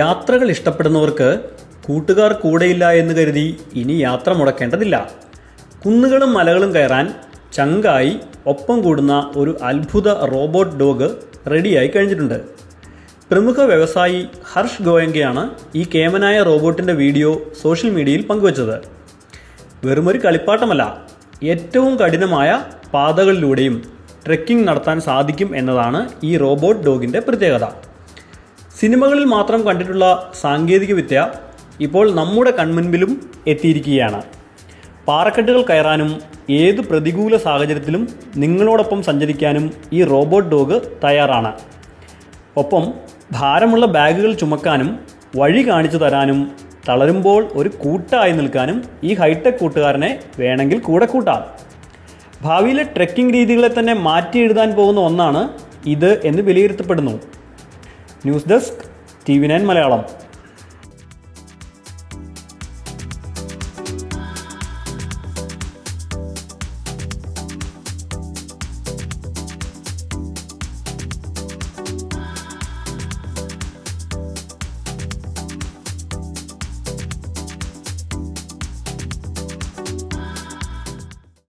യാത്രകൾ ഇഷ്ടപ്പെടുന്നവർക്ക് കൂട്ടുകാർ കൂടെയില്ല എന്ന് കരുതി ഇനി യാത്ര മുടക്കേണ്ടതില്ല. കുന്നുകളും മലകളും കയറാൻ ചങ്കായി ഒപ്പം കൂടുന്ന ഒരു അത്ഭുത റോബോട്ട് ഡോഗ് റെഡിയായി കഴിഞ്ഞിട്ടുണ്ട്. പ്രമുഖ വ്യവസായി ഹർഷ് ഗോയങ്കയാണ് ഈ കേമനായ റോബോട്ടിൻ്റെ വീഡിയോ സോഷ്യൽ മീഡിയയിൽ പങ്കുവച്ചത്. വെറുമൊരു കളിപ്പാട്ടമല്ല, ഏറ്റവും കഠിനമായ പാതകളിലൂടെയും ട്രെക്കിംഗ് നടത്താൻ സാധിക്കും എന്നതാണ് ഈ റോബോട്ട് ഡോഗിൻ്റെ പ്രത്യേകത. സിനിമകളിൽ മാത്രം കണ്ടിട്ടുള്ള സാങ്കേതികവിദ്യ ഇപ്പോൾ നമ്മുടെ കൺമുൻപിലും എത്തിയിരിക്കുകയാണ്. പാറക്കെട്ടുകൾ കയറാനും ഏത് പ്രതികൂല സാഹചര്യത്തിലും നിങ്ങളോടൊപ്പം സഞ്ചരിക്കാനും ഈ റോബോട്ട് ഡോഗ് തയ്യാറാണ്. ഒപ്പം ഭാരമുള്ള ബാഗുകൾ ചുമക്കാനും വഴി കാണിച്ചു തരാനും തളരുമ്പോൾ ഒരു കൂട്ടായി നിൽക്കാനും ഈ ഹൈടെക് കൂട്ടുകാരനെ വേണമെങ്കിൽ കൂടെ കൂട്ടാം. ഭാവിയിലെ ട്രെക്കിംഗ് രീതികളെ തന്നെ മാറ്റി എഴുതാൻ പോകുന്ന ഒന്നാണ് ഇത് എന്ന് വിലയിരുത്തപ്പെടുന്നു. News desk TV9 Malayalam.